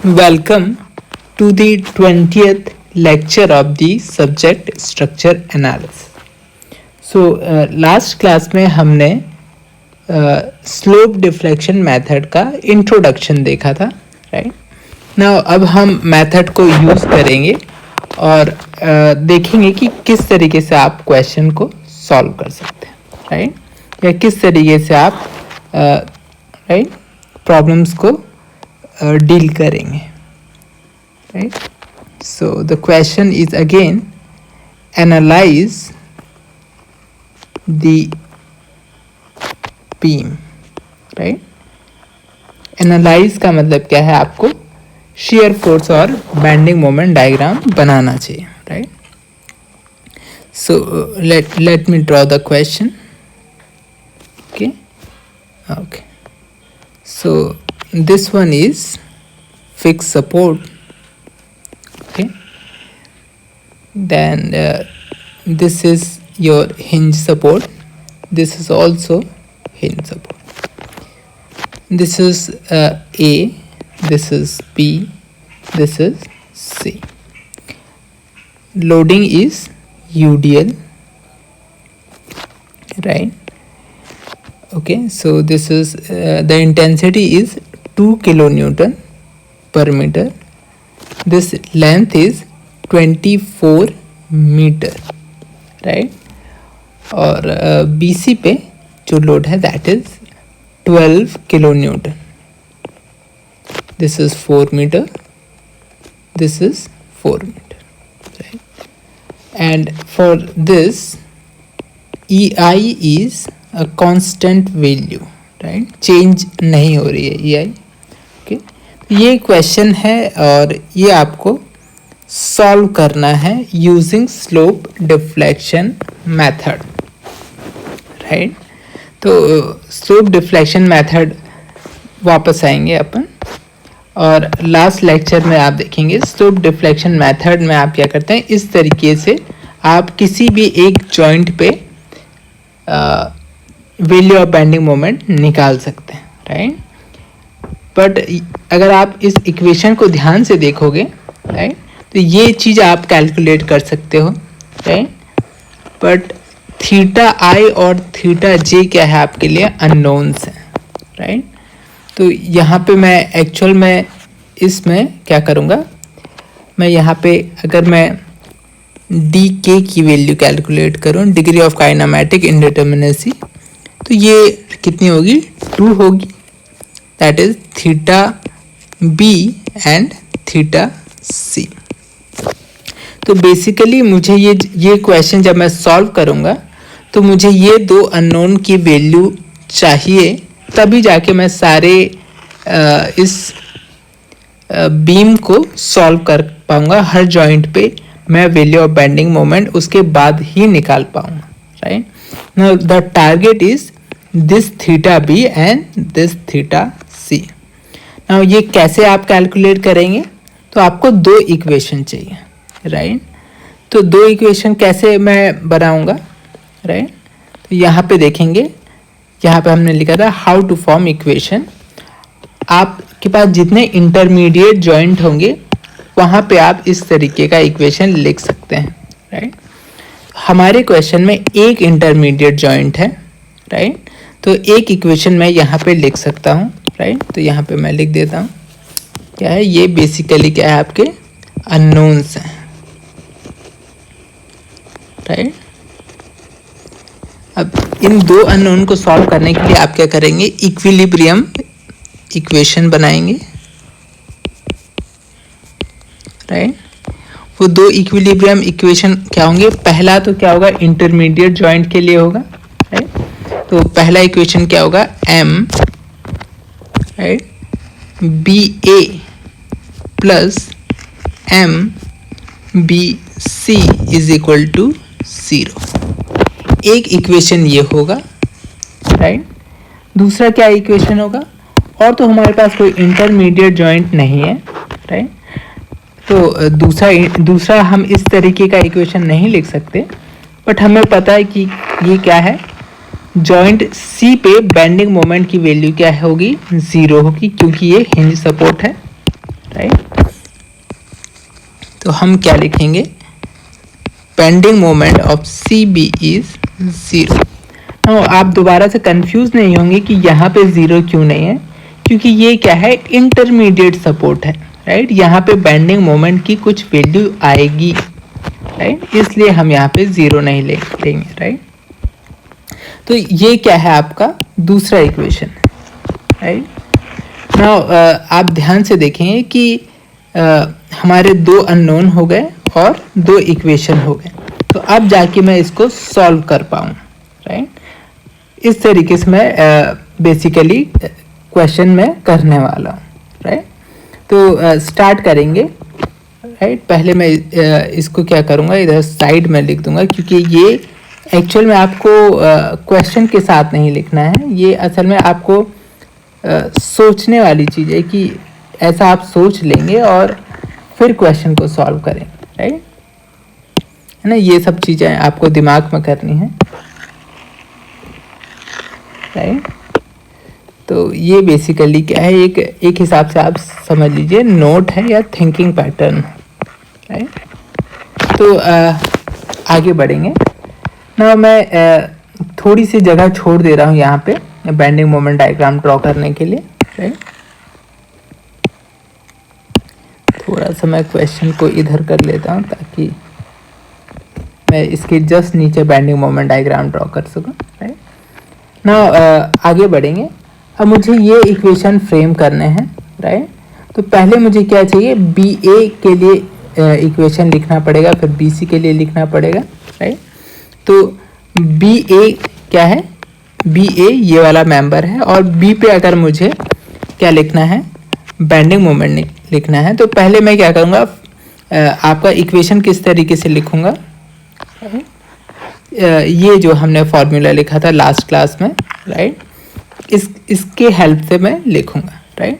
Welcome to the 20th lecture of the subject structure analysis. So last class में हमने slope deflection method का introduction देखा था, right? Now अब हम मेथड को यूज़ करेंगे और देखेंगे कि किस तरीके से आप क्वेश्चन को सॉल्व कर सकते हैं, राइट? या किस तरीके से आप राइट प्रॉब्लम्स को डील करेंगे, right? So the question is again, analyze the beam, right? Analyze का मतलब क्या है? आपको shear force और bending moment डायग्राम बनाना चाहिए, right? So let me draw the question. Okay. So this one is fixed support. Okay. Then this is your hinge support. This is also hinge support. This is A. This is B. This is C. Loading is UDL, right? Okay, so this is the intensity is 2 kilonewton per meter. This length is 24 meter, right? और BC पे जो load है that is 12 kilonewton. This is 4 meter. This is 4 meter, right? And for this EI is a constant value, right? Change नहीं हो रही है EI. Okay, ये question है और ये आपको सॉल्व करना है using slope deflection method, right? तो स्लोप डिफ्लेक्शन मेथड वापस आएंगे अपन और लास्ट लेक्चर में आप देखेंगे स्लोप डिफ्लेक्शन मेथड में आप क्या करते हैं, इस तरीके से आप किसी भी एक जॉइंट पे वैल्यू ऑफ बेंडिंग मोमेंट निकाल सकते हैं, राइट? बट अगर आप इस इक्वेशन को ध्यान से देखोगे, राइट, तो ये चीज़ आप कैलकुलेट कर सकते हो, राइट? बट थीटा आई और थीटा जे क्या है आपके लिए अननोन्स हैं, राइट? तो यहाँ पे मैं एक्चुअल में इसमें क्या करूँगा, मैं यहाँ पे अगर मैं डी के की वैल्यू कैलकुलेट करूँ, डिग्री ऑफ काइनेमेटिक इंडिटर्मिनेसी, तो ये कितनी होगी? 2 होगी. That is theta B and theta C. तो बेसिकली मुझे ये क्वेश्चन जब मैं सॉल्व करूँगा तो मुझे ये दो अननोन की वैल्यू चाहिए, तभी जाके मैं सारे इस बीम को सॉल्व कर पाऊँगा. हर जॉइंट पे मैं वैल्यू ऑफ बेंडिंग मोमेंट उसके बाद ही निकाल पाऊँगा, right? Now the target is this theta B and this theta C. Now ये कैसे आप कैलकुलेट करेंगे? तो आपको दो इक्वेशन चाहिए, राइट? तो दो इक्वेशन कैसे मैं बनाऊंगा, राइट? तो यहाँ पे देखेंगे, यहाँ पे हमने लिखा था हाउ टू फॉर्म इक्वेशन. आपके पास जितने इंटरमीडिएट जॉइंट होंगे वहाँ पे आप इस तरीके का इक्वेशन लिख सकते हैं, राइट? हमारे क्वेश्चन में एक इंटरमीडिएट जॉइंट है, राइट? तो एक इक्वेशन मैं यहाँ पे लिख सकता हूँ, राइट? तो यहाँ पे मैं लिख देता हूँ क्या है, ये बेसिकली क्या है, आपके अननोन्स हैं, राइट? अब इन दो अननोन को सॉल्व करने के लिए आप क्या करेंगे, इक्विलिब्रियम इक्वेशन बनाएंगे, राइट? वो दो इक्विलिब्रियम इक्वेशन क्या होंगे? पहला तो क्या होगा, इंटरमीडिएट जॉइंट के लिए होगा, राइट? तो पहला इक्वेशन क्या होगा, m, right, B A plus m B C is equal to 0. एक इक्वेशन ये होगा, राइट? दूसरा क्या इक्वेशन होगा? और तो हमारे पास कोई इंटरमीडिएट जॉइंट नहीं है, राइट? तो दूसरा हम इस तरीके का इक्वेशन नहीं लिख सकते, बट हमें पता है कि ये क्या है, जॉइंट सी पे बेंडिंग मोमेंट की वैल्यू क्या होगी, 0 होगी, क्योंकि ये हिंज सपोर्ट है, राइट। तो हम क्या लिखेंगे, bending moment of C B is 0। आप दोबारा से कंफ्यूज नहीं होंगे कि यहाँ पे 0 क्यों नहीं है, क्योंकि ये क्या है, इंटरमीडिएट सपोर्ट है, राइट। यहाँ पे बेंडिंग मोमेंट की कुछ वैल्यू आएगी, राइट, इसलिए हम यहाँ पे 0 नहीं लेंगे, राइट। तो ये क्या है आपका दूसरा इक्वेशन, राइट। नाउ आप ध्यान से देखेंगे कि हमारे 2 अननोन हो गए और 2 इक्वेशन हो गए। तो अब जाके मैं इसको सॉल्व कर पाऊँ, राइट। इस तरीके से मैं बेसिकली क्वेश्चन में करने वाला हूँ, राइट। तो स्टार्ट करेंगे, राइट। पहले मैं इसको क्या करूँगा, इधर साइड में लिख दूंगा, क्योंकि ये एक्चुअल में आपको क्वेश्चन के साथ नहीं लिखना है। ये असल में आपको सोचने वाली चीज़ है कि ऐसा आप सोच लेंगे और फिर क्वेश्चन को सॉल्व करेंगे, राइट, है ना। ये सब चीज़ें आपको दिमाग में करनी है, राइट। तो ये बेसिकली क्या है, एक हिसाब से आप समझ लीजिए नोट है या थिंकिंग पैटर्न, राइट। तो आगे बढ़ेंगे ना। मैं थोड़ी सी जगह छोड़ दे रहा हूँ यहाँ पे बेंडिंग मोमेंट डायग्राम ड्रॉ करने के लिए, राइट। थोड़ा सा मैं क्वेश्चन को इधर कर लेता हूँ ताकि मैं इसके जस्ट नीचे बेंडिंग मोमेंट डायग्राम ड्रॉ कर सकूँ, राइट ना। आगे बढ़ेंगे। अब मुझे ये इक्वेशन फ्रेम करने हैं, राइट। तो पहले मुझे क्या चाहिए, बी ए के लिए इक्वेशन लिखना पड़ेगा, फिर बी सी के लिए लिखना पड़ेगा, राइट। तो बी ए क्या है, बी ए ये वाला मेंबर है, और बी पे अगर मुझे क्या लिखना है, बेंडिंग मोमेंट लिखना है, तो पहले मैं क्या करूँगा, आपका इक्वेशन किस तरीके से लिखूँगा, ये जो हमने फॉर्मूला लिखा था लास्ट क्लास में, राइट, इसके हेल्प से मैं लिखूँगा, राइट।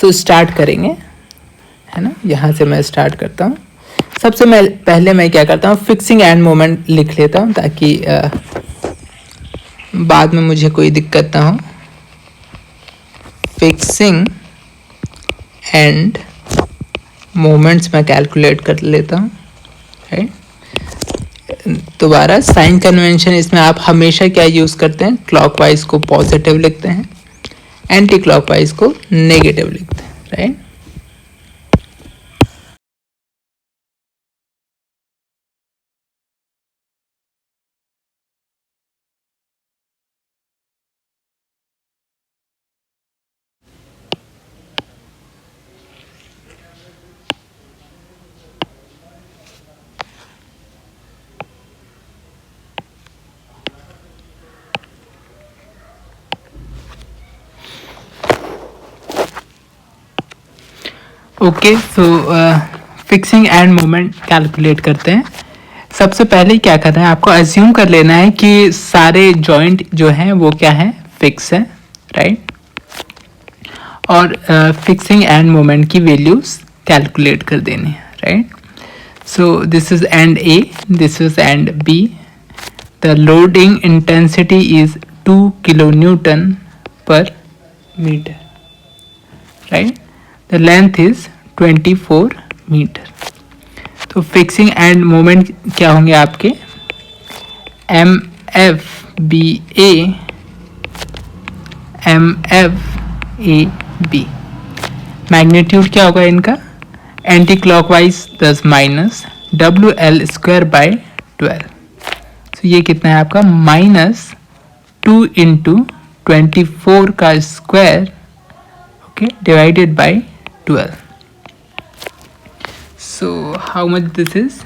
सो स्टार्ट करेंगे, है ना। यहाँ से मैं स्टार्ट करता हूँ। सबसे पहले मैं क्या करता हूँ, फिक्सिंग एंड मोमेंट लिख लेता हूँ ताकि बाद में मुझे कोई दिक्कत ना हो। फिक्सिंग एंड मोमेंट्स मैं कैलकुलेट कर लेता हूँ, राइट। दोबारा साइन कन्वेंशन, इसमें आप हमेशा क्या यूज़ करते हैं, क्लॉकवाइज को पॉजिटिव लिखते हैं, एंटी क्लॉकवाइज को नेगेटिव लिखते हैं, राइट। ओके, सो फिक्सिंग एंड मोमेंट कैलकुलेट करते हैं। सबसे पहले क्या करना है, आपको अज्यूम कर लेना है कि सारे जॉइंट जो हैं वो क्या है, फिक्स है, राइट। और फिक्सिंग एंड मोमेंट की वैल्यूज कैलकुलेट कर देनी है, right. So this is end A, this is end B. The loading intensity is 2 kilo newton per metre, right. The length is 24 metre. तो फिक्सिंग एंड मोमेंट क्या होंगे आपके, M F B A, M F A B. Magnitude क्या होगा इनका, anti clockwise 10 minus W L square by 12। तो ये कितना है आपका, -2 इंटू 24 का square, okay, divided by 12. So how much this is,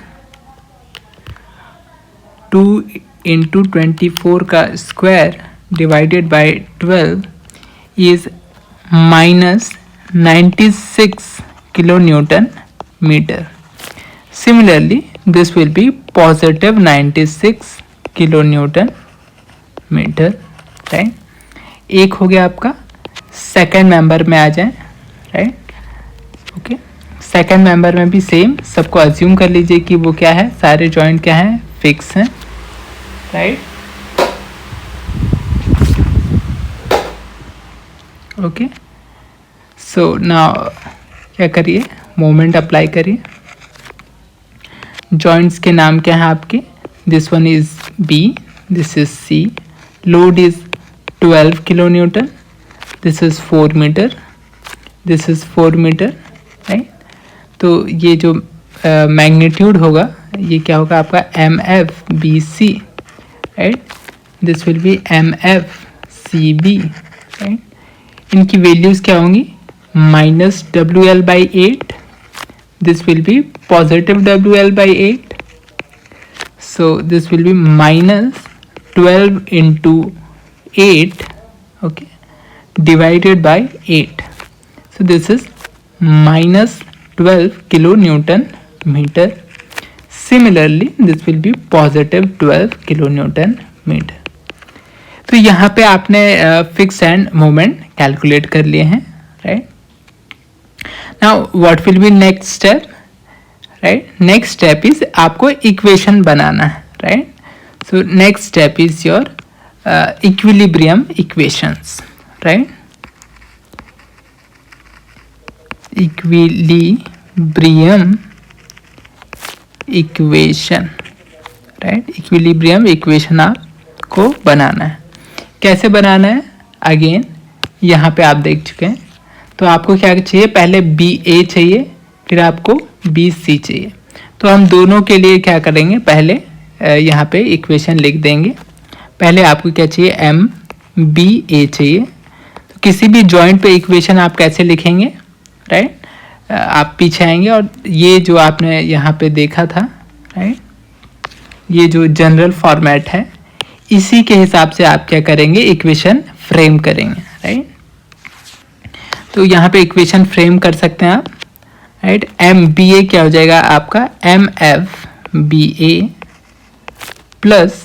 2 into 24 का square divided by 12 is -96 kilonewton meter. Similarly, this will be positive 96 kilonewton meter, right? एक हो गया आपका। सेकेंड मेंबर में आ जाए, राइट, ओके। सेकेंड मेंबर में भी सेम, सबको अज्यूम कर लीजिए कि वो क्या है, सारे जॉइंट क्या हैं, फिक्स हैं, राइट, ओके। सो नाउ क्या करिए, मोमेंट अप्लाई करिए। जॉइंट्स के नाम क्या है आपके, this one is B, this is C, load is 12 kilo newton, this is 4 metre, this is 4 metre, right. तो ये जो मैग्नीट्यूड होगा ये क्या होगा आपका M F B C, right, this will be M F C B, right. इनकी values क्या होंगी, minus W L by 8, this will be positive WL by 8, so this will be minus 12 into 8, okay, divided by 8, so this is minus 12 kilonewton meter. Similarly this will be positive 12 kilonewton meter. तो यहाँ पे आपने fix end moment calculate कर लिए हैं, right. Now what will be next step, right? Next step is आपको equation बनाना है, right? So next step is your equilibrium equations, right? Equilibrium equation, right? Equilibrium equation आपको बनाना है। कैसे बनाना है, अगेन यहाँ पे आप देख चुके हैं। तो आपको क्या चाहिए, पहले बी ए चाहिए, फिर आपको बी सी चाहिए। तो हम दोनों के लिए क्या करेंगे, पहले यहाँ पे इक्वेशन लिख देंगे। पहले आपको क्या चाहिए, एम बी ए चाहिए। तो किसी भी जॉइंट पे इक्वेशन आप कैसे लिखेंगे, राइट, आप पीछे आएंगे और ये जो आपने यहाँ पे देखा था, राइट, ये जो जनरल फॉर्मेट है इसी के हिसाब से आप क्या करेंगे, इक्वेशन फ्रेम करेंगे, राइट। तो यहाँ पे इक्वेशन फ्रेम कर सकते हैं आप, राइट। एम बी ए क्या हो जाएगा आपका, M F B A plus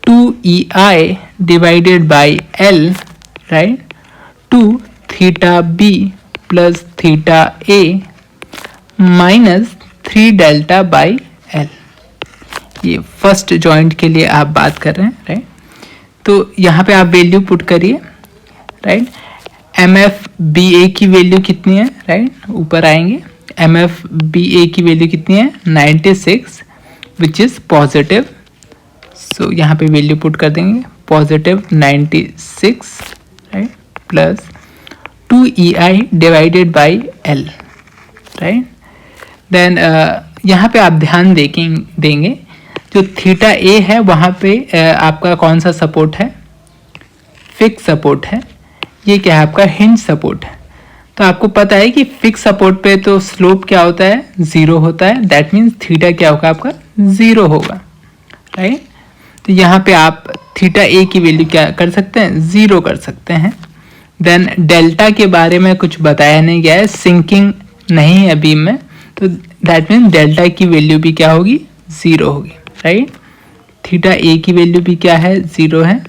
2EI divided by L, right, 2 theta B plus theta A minus 3 delta by L. ये फर्स्ट जॉइंट के लिए आप बात कर रहे हैं, राइट। तो यहाँ पे आप वैल्यू पुट करिए, राइट। एम एफ बी ए की वैल्यू कितनी है, राइट, ऊपर आएंगे। एम एफ बी ए की वैल्यू कितनी है, 96, विच इज़ पॉजिटिव। सो यहाँ पे वैल्यू पुट कर देंगे, positive 96, right, plus 2EI divided by L, right. Then यहाँ पे आप ध्यान देंगे जो थीटा ए है वहाँ पे आपका कौन सा सपोर्ट है, फिक्स सपोर्ट है। ये क्या है आपका, हिंज सपोर्ट है। तो आपको पता है कि फिक्स सपोर्ट पे तो स्लोप क्या होता है, 0 होता है। दैट मीन्स थीटा क्या होगा आपका, 0 होगा, राइट। तो यहाँ पे आप थीटा ए की वैल्यू क्या कर सकते हैं, 0 कर सकते हैं। देन डेल्टा के बारे में कुछ बताया नहीं गया है, सिंकिंग नहीं है बीम में, तो दैट मीन्स डेल्टा की वैल्यू भी क्या होगी, 0 होगी, राइट। थीटा ए की वैल्यू भी क्या है, 0 है।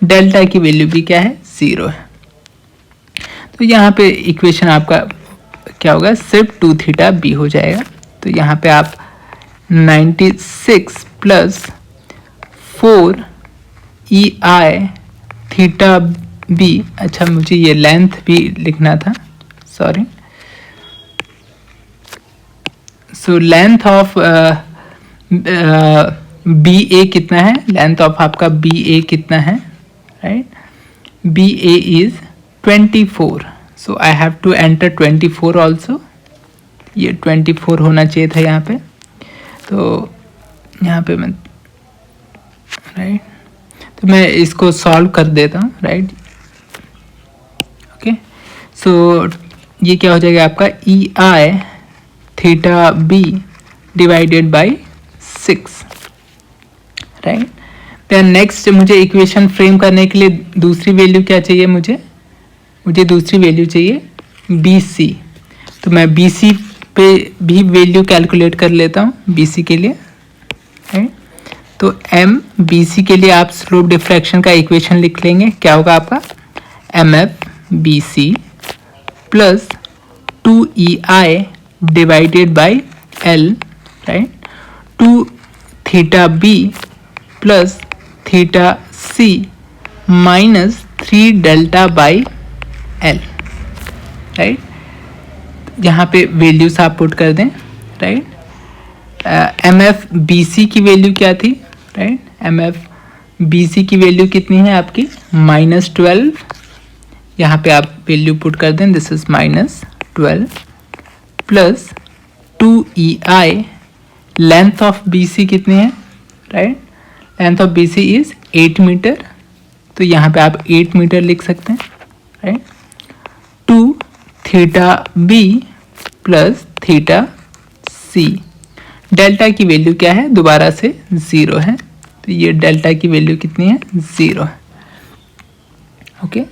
डेल्टा की वैल्यू भी क्या है, 0 है। तो यहाँ पे इक्वेशन आपका क्या होगा, सिर्फ 2 थीटा बी हो जाएगा। तो यहाँ पे आप 96 प्लस 4EI थीटा बी, अच्छा मुझे ये लेंथ भी लिखना था, sorry. So length of B A कितना है, लेंथ ऑफ आपका बी ए कितना है, right. B A is 24, so I have to enter 24 also. ये 24 होना चाहिए था यहाँ पे, तो यहाँ पे मैं, राइट, तो मैं इसको सॉल्व कर देता हूँ, राइट। ओके, सो ये क्या हो जाएगा आपका, EI theta B divided by 6, right. Then next मुझे इक्वेशन फ्रेम करने के लिए दूसरी वैल्यू क्या चाहिए, मुझे दूसरी वैल्यू चाहिए BC। तो मैं BC पे भी वैल्यू कैलकुलेट कर लेता हूँ, BC के लिए, राइट। तो MBC के लिए आप स्लोप डिफ्रैक्शन का इक्वेशन लिख लेंगे, क्या होगा आपका, MFBC plus 2EI divided by L, right, 2 theta B plus theta C minus 3 delta by L, right. यहाँ पे वैल्यूज आप पुट कर दें, right. M F B C की वैल्यू क्या थी, right. M F B C की वैल्यू कितनी है आपकी -12, यहाँ पे आप वैल्यू पुट कर दें, this is -12 plus 2EI, length of B C कितनी है, right. Length of B C is 8 metre, तो यहाँ पे आप 8 मीटर लिख सकते हैं, right. 2 theta B plus theta C, delta की वैल्यू क्या है, दोबारा से 0 है, तो ये डेल्टा की वैल्यू कितनी है, 0 है। ओके,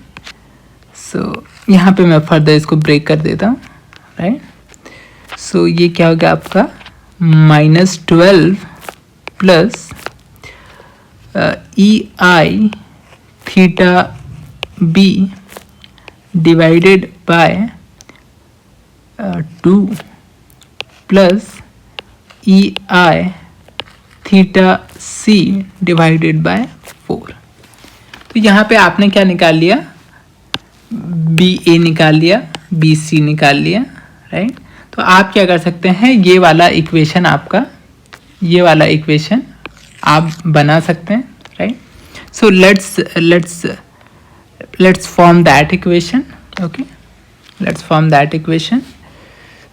सो यहाँ पे मैं फर्दर इसको ब्रेक कर देता हूँ, राइट। सो ये क्या हो गया आपका -12 plus EI theta B divided by 2 plus EI theta C divided by 4। तो यहाँ पे आपने क्या निकाल लिया, BA निकाल लिया, BC निकाल लिया, राइट। तो आप क्या कर सकते हैं, ये वाला इक्वेशन आपका, ये वाला इक्वेशन आप बना सकते हैं, right. So let's form that equation, okay, let's form that equation.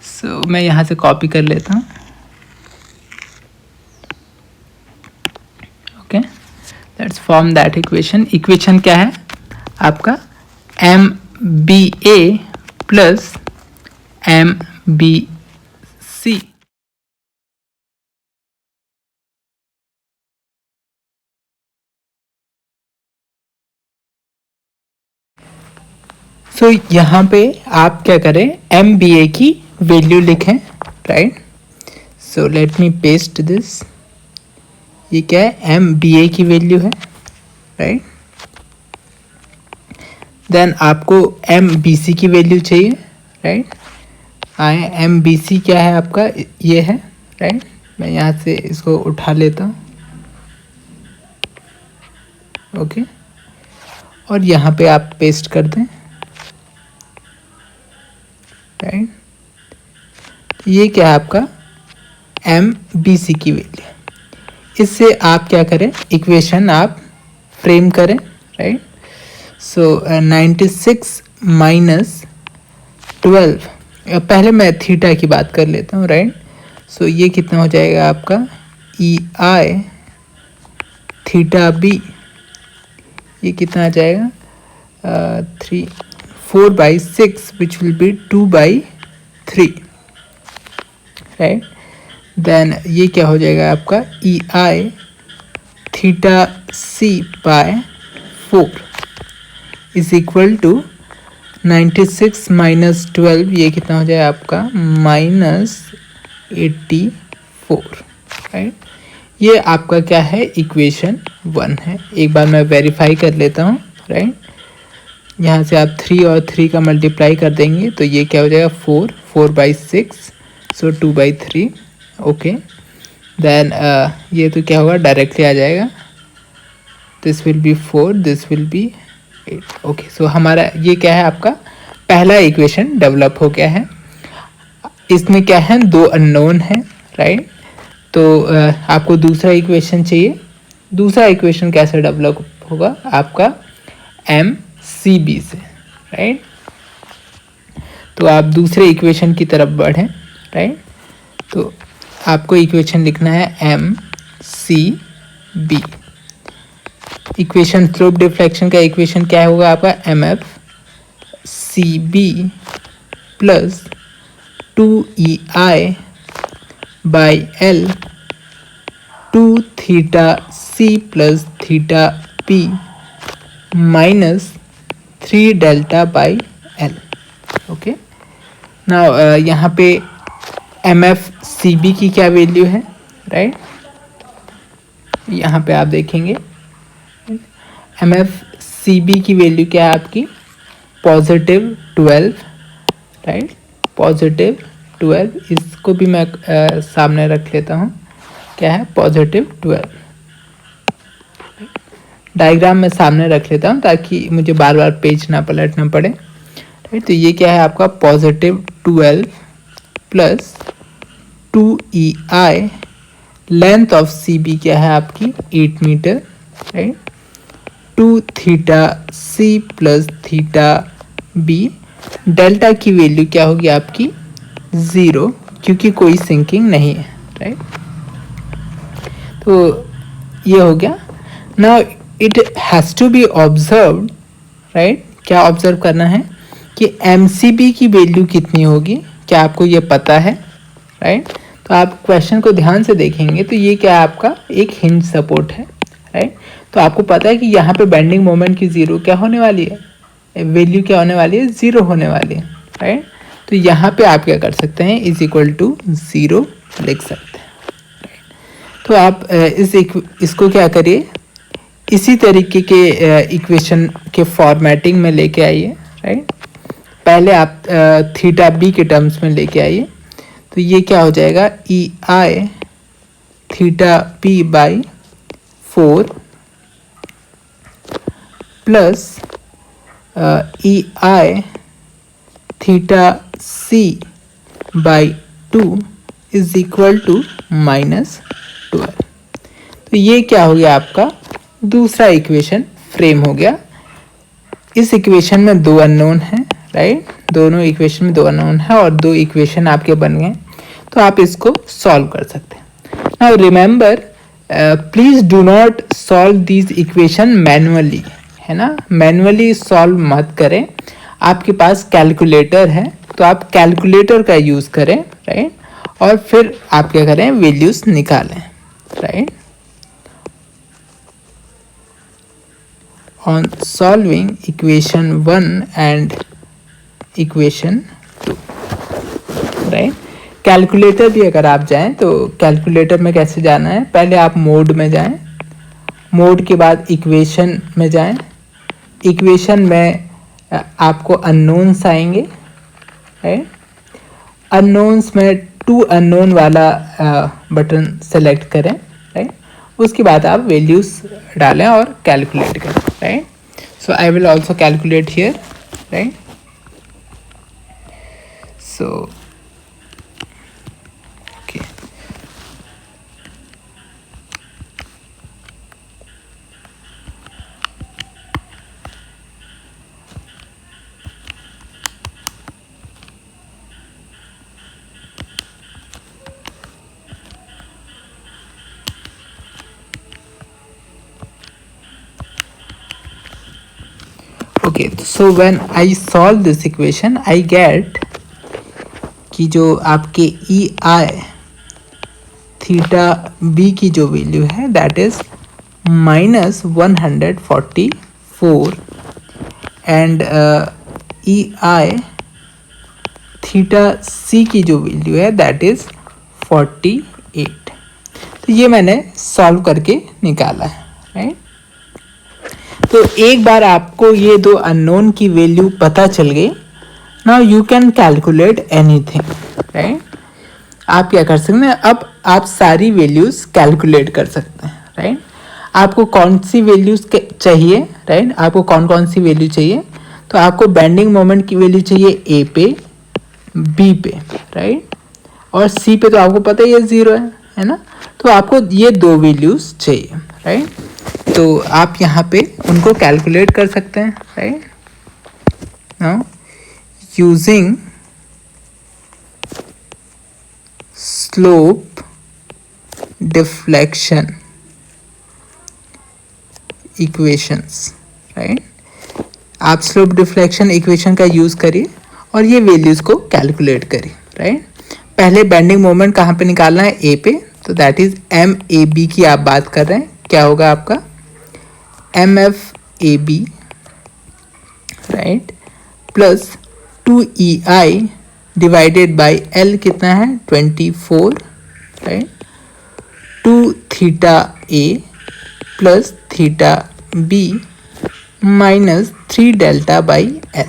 So मैं यहाँ से कॉपी कर लेता हूँ, okay. Let's form that equation. Equation क्या है आपका, MBA प्लस MBC। सो यहाँ पे आप क्या करें, MBA की वैल्यू लिखें, right. So let me paste this, ये क्या है, MBA की वैल्यू है, राइट। देन आपको MBC की वैल्यू चाहिए, राइट। MBC क्या है आपका, ये है, राइट। मैं यहाँ से इसको उठा लेता हूँ, ओके, और यहाँ पे आप पेस्ट कर दें, राइट। ये क्या है आपका MBC की वैल्यू। इससे आप क्या करें, इक्वेशन आप फ्रेम करें, राइट। सो 96 माइनस 12, पहले मैं थीटा की बात कर लेता हूँ, राइट। सो ये कितना हो जाएगा आपका EI थीटा बी, ये कितना आ जाएगा 4/6 which will be 2/3, right. Then ये क्या हो जाएगा आपका EI theta C by 4 is equal to 96 minus 12, ये कितना हो जाए आपका -84, राइट। ये आपका क्या है, इक्वेशन 1 है। एक बार मैं वेरीफाई कर लेता हूँ, राइट। यहाँ से आप 3 और 3 का मल्टीप्लाई कर देंगे तो ये क्या हो जाएगा 4/6, सो 2/3, ओके। देन ये तो क्या होगा, डायरेक्टली आ जाएगा, this will be 4, this will be 8, okay. So हमारा ये क्या है, आपका पहला इक्वेशन डेवलप हो गया है। इसमें क्या है, 2 अननोन है, राइट। तो आपको दूसरा इक्वेशन चाहिए। दूसरा इक्वेशन कैसे डेवलप होगा आपका MCB से, राइट। तो आप दूसरे इक्वेशन की तरफ बढ़ें, राइट। तो आपको इक्वेशन लिखना है MCB। इक्वेशन स्लोप डिफ्लेक्शन का इक्वेशन क्या होगा आपका, MFCB plus 2EI by L 2 theta C plus theta P minus 3 delta by L, okay. Now यहाँ पे MFCB की क्या वैल्यू है, राइट। यहाँ पे आप देखेंगे MFCB की वैल्यू क्या है आपकी +12, राइट, +12। इसको भी मैं सामने रख लेता हूँ, क्या है +12। डायग्राम में सामने रख लेता हूँ ताकि मुझे बार बार पेज ना पलटना पड़े, राइट। तो ये क्या है आपका +12 plus 2EI, length of CB क्या है आपकी 8 metre, right, 2 theta C plus theta B, delta की वैल्यू क्या होगी आपकी 0, क्योंकि कोई सिंकिंग नहीं है, राइट। तो ये हो गया। Now it has to be observed, right, क्या ऑब्जर्व करना है कि MCB की वैल्यू कितनी होगी, क्या आपको ये पता है, राइट। तो आप क्वेश्चन को ध्यान से देखेंगे तो ये क्या है आपका एक हिंज सपोर्ट है, राइट। तो आपको पता है कि यहाँ पे बेंडिंग मोमेंट की ज़ीरो क्या होने वाली है, वैल्यू क्या होने वाली है 0 होने वाली है, राइट। तो यहाँ पे आप क्या कर सकते हैं इज इक्वल टू 0 लिख सकते हैं, राइट। तो आप इसको क्या करिए, इसी तरीके के इक्वेशन के फॉर्मेटिंग में लेके आइए, राइट। पहले आप थीटा बी के टर्म्स में लेके आइए, तो ये क्या हो जाएगा EI theta P by 4 plus EI theta C by 2 is equal to -12। तो ये क्या हो गया आपका दूसरा इक्वेशन फ्रेम हो गया। इस इक्वेशन में दो अननोन हैं, राइट, दोनों इक्वेशन में दो अननोन है और दो इक्वेशन आपके बन गए, तो आप इसको सॉल्व कर सकते हैं। Now remember, please do not solve this equation manually, है ना, मैनुअली सॉल्व मत करें। आपके पास कैलकुलेटर है तो आप कैलकुलेटर का यूज़ करें, राइट, और फिर आप क्या करें वैल्यूज निकालें, right. On solving equation 1 and equation 2, right. Calculator भी अगर आप जाएं तो कैलकुलेटर में कैसे जाना है, पहले आप मोड में जाएं, मोड के बाद इक्वेशन में जाएं, इक्वेशन में आपको अननोन्स आएंगे, राइट। अननोन्स में 2 अननोन वाला बटन सेलेक्ट करें, राइट। उसके बाद आप वैल्यूज डालें और कैलकुलेट करें, right. So I will also calculate here, right. So okay, okay, so when I solve this equation I get कि जो आपके EI थीटा B की जो वैल्यू है that is -144 and EI theta C की जो वैल्यू है दैट इज 48। तो ये मैंने सॉल्व करके निकाला है, राइट। तो एक बार आपको ये दो अननोन की वैल्यू पता चल गई, now you can calculate anything, right. आप क्या कर सकते हैं, अब आप सारी वैल्यूज कैलकुलेट कर सकते हैं, राइट। आपको कौन सी वैल्यूज चाहिए, राइट, आपको कौन कौन सी वैल्यू चाहिए, तो आपको बेंडिंग मोमेंट की वैल्यू चाहिए A पे, B पे, राइट, और C पे तो आपको पता ही है 0 है ना। तो आपको ये दो वैल्यूज चाहिए, राइट। तो आप यहाँ पे उनको कैलकुलेट कर सकते हैं, right. Now using slope deflection equations, right, आप स्लोप डिफ्लेक्शन इक्वेशन का यूज़ करिए और ये वैल्यूज़ को कैलकुलेट करिए, राइट। पहले बेंडिंग मोमेंट कहाँ पे निकालना है A पे, तो दैट इज MAB की आप बात कर रहे हैं, क्या होगा आपका MFAB, right, plus 2EI divided by L कितना है 24, right, 2 theta A plus theta B minus 3 delta by L।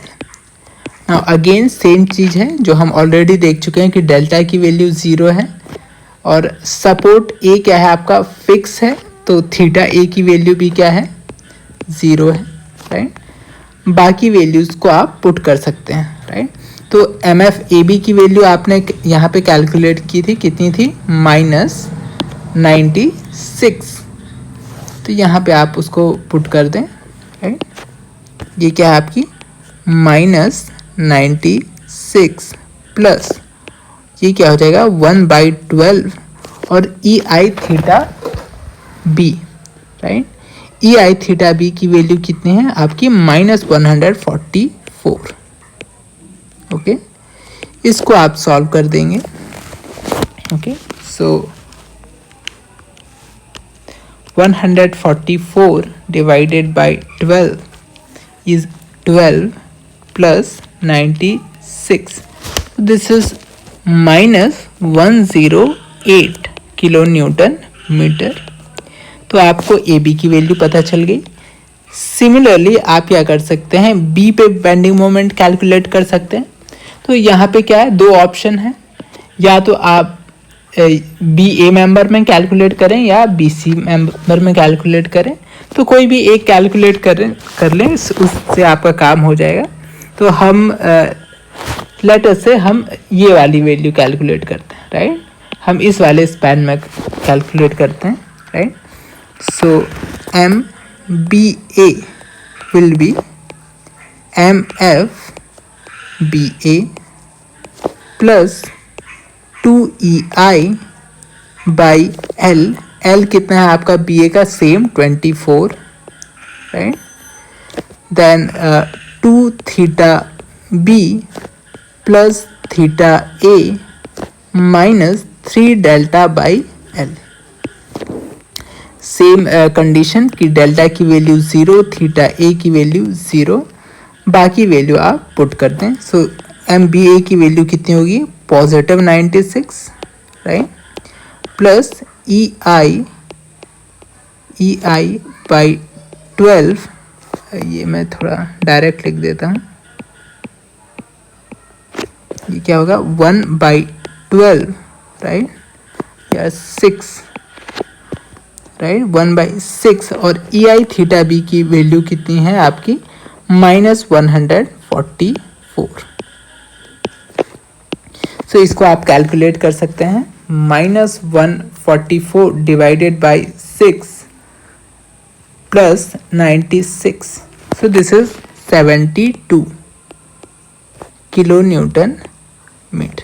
Now again same चीज़ है जो हम ऑलरेडी देख चुके हैं कि डेल्टा की वैल्यू 0 है और सपोर्ट A क्या है आपका फिक्स है, तो थीटा A की वैल्यू भी क्या है 0 है, राइट। बाकी वैल्यूज़ को आप पुट कर सकते हैं, राइट। तो तो एम एफ ए बी की वैल्यू आपने यहाँ पे कैलकुलेट की थी, कितनी थी, -96। तो यहाँ पे आप उसको पुट कर दें, राइट। ये क्या है आपकी -96 प्लस ये क्या हो जाएगा 1/12 और ई आई थीटा बी, राइट। ई आई थीटा बी की वैल्यू कितनी है आपकी -144। ओके, इसको आप सॉल्व कर देंगे। Okay, so 144 divided by 12 is 12 plus 96. This is -108 kilo newton metre. तो आपको ए बी की वैल्यू पता चल गई। सिमिलरली आप क्या कर सकते हैं, बी पे बेंडिंग मोमेंट कैलकुलेट कर सकते हैं। तो यहाँ पे क्या है, दो ऑप्शन है, या तो आप बी ए मेंबर में कैलकुलेट करें या बी सी मेंबर में कैलकुलेट करें। तो कोई भी एक कैलकुलेट कर लें, उससे आपका काम हो जाएगा। तो हम लेटर से हम ये वाली वैल्यू कैलकुलेट करते हैं, राइट। हम इस वाले स्पैन में कैलकुलेट करते हैं, right. So M B A will be M F B A plus 2EI by L. L कितना है आपका बी ए का, same 24, right. Then 2 theta B plus theta A minus 3 delta by L. Same condition की delta की value 0, theta A की value 0, बाकी value आप put कर दें। सो एम बी ए की वैल्यू कितनी होगी, +96, right, plus E I by 12, ये मैं थोड़ा डायरेक्ट लिख देता हूँ, ये क्या होगा 1/12, राइट, या 6, राइट, 1/6। और ई आई थीटा बी की वैल्यू कितनी है आपकी -144। सो इसको आप कैलकुलेट कर सकते हैं, -144 divided by 6 plus 96। So this is 72 kilo newton metre.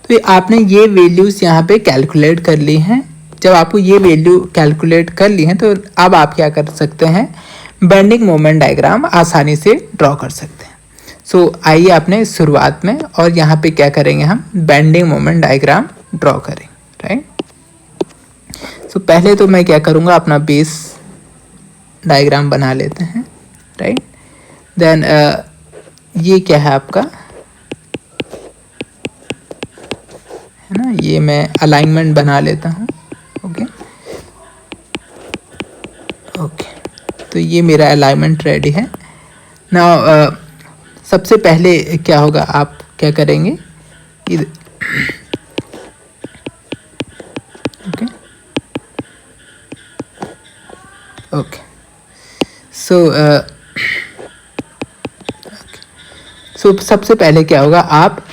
तो आपने ये वैल्यूज यहाँ पे कैलकुलेट कर ली हैं। जब आपको ये वैल्यू कैलकुलेट कर ली है तो अब आप क्या कर सकते हैं, बेंडिंग मोमेंट डायग्राम आसानी से ड्रॉ कर सकते हैं। सो आइए अपने शुरुआत में और यहाँ पे क्या करेंगे, हम बेंडिंग मोमेंट डायग्राम ड्रॉ करें, राइट। सो पहले तो मैं क्या करूँगा, अपना बेस डायग्राम बना लेते हैं, राइट। देन ये क्या है आपका, है ना, ये मैं अलाइनमेंट बना लेता हूँ। ओके ओके, तो ये मेरा अलाइनमेंट रेडी है। नाउ सबसे पहले क्या होगा, आप क्या करेंगे, ओके ओके, सो सबसे पहले क्या होगा, आप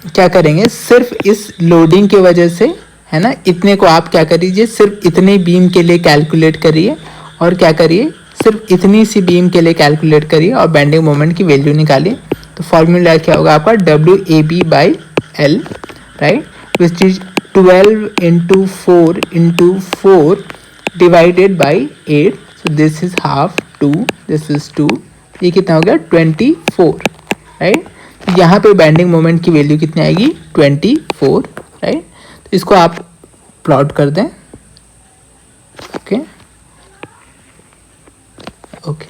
क्या करेंगे, सिर्फ इस लोडिंग की वजह से, है ना, इतने को आप क्या करिए, सिर्फ इतने बीम के लिए कैलकुलेट करिए और क्या करिए, सिर्फ इतनी सी बीम के लिए कैलकुलेट करिए और बेंडिंग मोमेंट की वैल्यू निकालिए। तो फॉर्मूला क्या होगा आपका, WAB/L, right, which is 12 × 4 × 4 divided by 8। So this is half 2, this is 2, ये कितना हो गया 24, राइट। तो यहाँ पे बेंडिंग मोमेंट की वैल्यू कितनी आएगी 24, राइट। तो इसको आप प्लॉट कर दें, ओके ओके,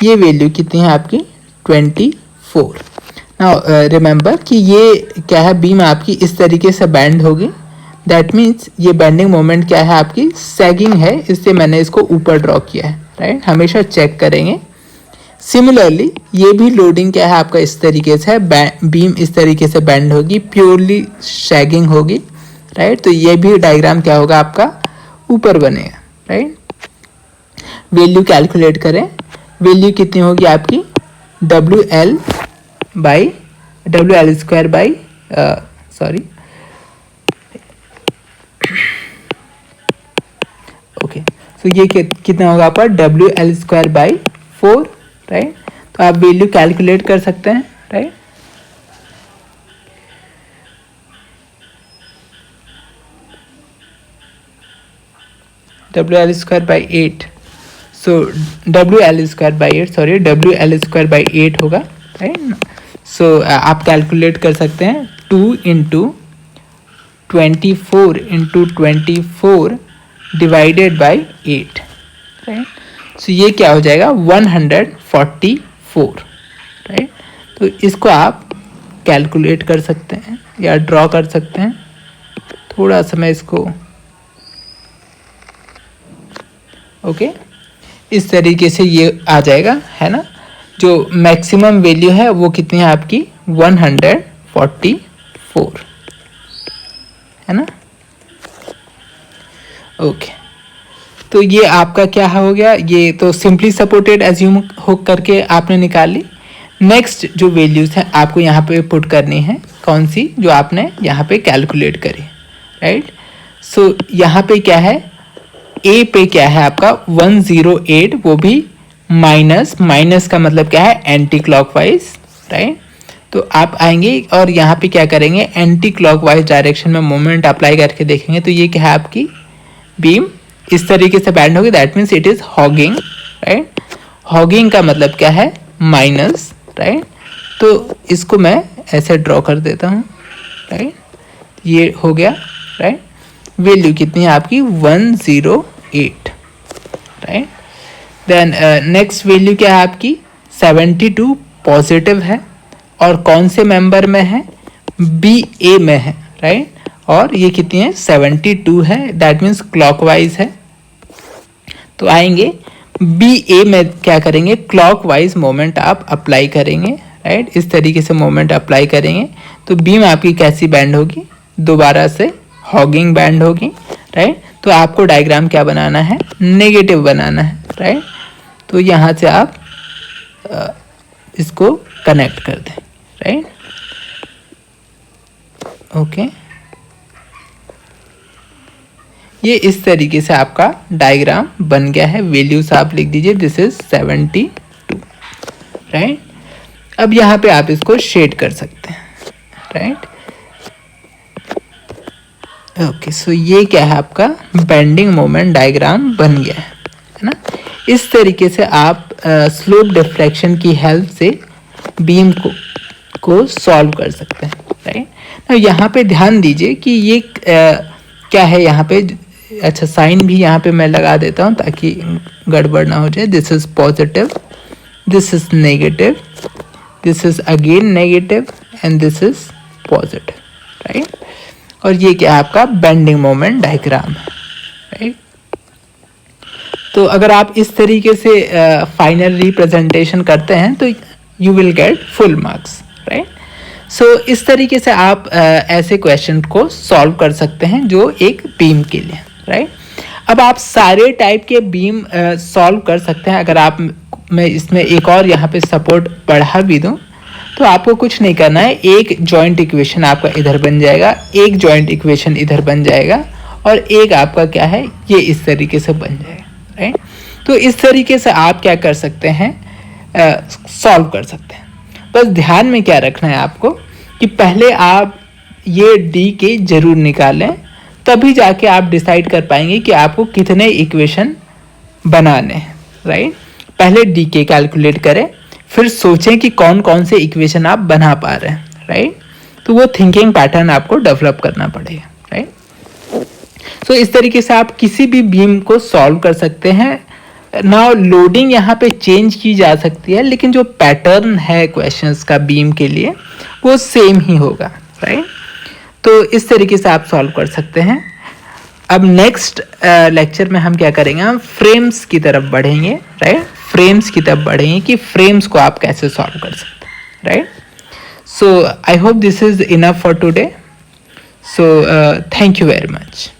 ये वैल्यू कितनी है आपकी 24। नाउ रिमेंबर कि ये क्या है, बीम आपकी इस तरीके से बेंड होगी, दैट मीन्स ये बेंडिंग मोमेंट क्या है आपकी सैगिंग है, इससे मैंने इसको ऊपर ड्रॉ किया है, राइट। हमेशा चेक करेंगे। सिमिलरली ये भी लोडिंग क्या है आपका इस तरीके से है, बीम इस तरीके से बेंड होगी, प्योरली सैगिंग होगी, राइट। तो ये भी डायग्राम क्या होगा आपका ऊपर बनेगा, राइट। वैल्यू कैलकुलेट करें, वैल्यू कितनी होगी आपकी WL/L, W L square by sorry okay, so ये कितना होगा आपका W L square by 4, right. तो आप वैल्यू कैलकुलेट कर सकते हैं, right. W L square by 8, so W L square by 8, sorry W L square by 8 होगा, राइट। सो आप कैलकुलेट कर सकते हैं 2 into 24 into 24 divided by 8, right. So ये क्या हो जाएगा 144, राइट। तो इसको आप कैलकुलेट कर सकते हैं या ड्रॉ कर सकते हैं। थोड़ा सा मैं इसको ओके इस तरीके से ये आ जाएगा, है ना। जो मैक्सिमम वैल्यू है वो कितनी है आपकी 144, है ना। ओके, तो ये आपका क्या हो गया, ये तो सिंपली सपोर्टेड एज्यूम हो करके आपने निकाल ली। नेक्स्ट जो वैल्यूज है आपको यहाँ पे पुट करनी है, कौन सी, जो आपने यहाँ पे कैलकुलेट करी, राइट। सो यहाँ पे क्या है, ए पे क्या है आपका 108, वो भी माइनस, माइनस का मतलब क्या है एंटी क्लॉकवाइज, राइट। तो आप आएंगे और यहाँ पे क्या करेंगे, एंटी क्लॉकवाइज डायरेक्शन में मोमेंट अप्लाई करके देखेंगे। तो ये क्या है आपकी बीम इस तरीके से बैंड होगी, that means it is hugging, right. Hugging का मतलब क्या है माइनस, राइट। तो इसको मैं ऐसे ड्रॉ कर देता हूँ, राइट। ये हो गया, राइट। वैल्यू कितनी है आपकी 108, राइट। देन नेक्स्ट वैल्यू क्या है आपकी 72 पॉजिटिव है, और कौन से मेंबर में है, बी ए में है, राइट। और ये कितनी है 72 है, दैट मीन्स क्लॉकवाइज है। तो आएंगे बी ए में क्या करेंगे, क्लॉकवाइज मोमेंट आप अप्लाई करेंगे, राइट। इस तरीके से मोमेंट अप्लाई करेंगे तो बीम आपकी कैसी बैंड होगी, दोबारा से हॉगिंग बैंड होगी, राइट। तो आपको डायग्राम क्या बनाना है, नेगेटिव बनाना है, राइट। तो यहाँ से आप इसको कनेक्ट कर दें, राइट। ओके, ये इस तरीके से आपका डायग्राम बन गया है। वैल्यूज आप लिख दीजिए, दिस इज 72, राइट। अब यहाँ पे आप इसको शेड कर सकते हैं, राइट। ओके, सो ये क्या है आपका बेंडिंग मोमेंट डायग्राम बन गया है ना। इस तरीके से आप स्लोप डिफ्लेक्शन की हेल्प से बीम को सॉल्व कर सकते हैं, राइट। तो यहाँ पे ध्यान दीजिए कि ये क्या है, यहाँ पे अच्छा साइन भी यहाँ पे मैं लगा देता हूँ ताकि गड़बड़ ना हो जाए। This is positive, this is negative, this is again negative and this is positive, right. और ये क्या है आपका बेंडिंग मोमेंट डायग्राम है, राइट। तो अगर आप इस तरीके से फाइनल रिप्रेजेंटेशन करते हैं तो you will get full marks, right. So इस तरीके से आप ऐसे क्वेश्चन को सॉल्व कर सकते हैं जो एक बीम के लिए, राइट। अब आप सारे टाइप के बीम सॉल्व कर सकते हैं। अगर आप मैं इसमें एक और यहाँ पे सपोर्ट बढ़ा भी दूँ तो आपको कुछ नहीं करना है, एक जॉइंट इक्वेशन आपका इधर बन जाएगा, एक जॉइंट इक्वेशन इधर बन जाएगा, और एक आपका क्या है ये इस तरीके से बन जाएगा, राइट। तो इस तरीके से आप क्या कर सकते हैं, सॉल्व कर सकते हैं। बस ध्यान में क्या रखना है आपको कि पहले आप ये डी के जरूर निकालें, तभी जाके आप डिसाइड कर पाएंगे कि आपको कितने इक्वेशन बनाने हैं, राइट। पहले डी के कैलकुलेट करें, फिर सोचें कि कौन कौन से इक्वेशन आप बना पा रहे हैं, राइट। तो वो थिंकिंग पैटर्न आपको डेवलप करना पड़ेगा, राइट। सो इस तरीके से आप किसी भी बीम को सॉल्व कर सकते हैं। नाउ लोडिंग यहाँ पे चेंज की जा सकती है, लेकिन जो पैटर्न है क्वेश्चंस का बीम के लिए वो सेम ही होगा, राइट। तो इस तरीके से आप सॉल्व कर सकते हैं। अब नेक्स्ट लेक्चर में हम क्या करेंगे, हम फ्रेम्स की तरफ बढ़ेंगे, राइट। फ्रेम्स की तरफ बढ़ेंगे कि फ्रेम्स को आप कैसे सॉल्व कर सकते हैं, right. So I hope this is enough for today. So thank you very much.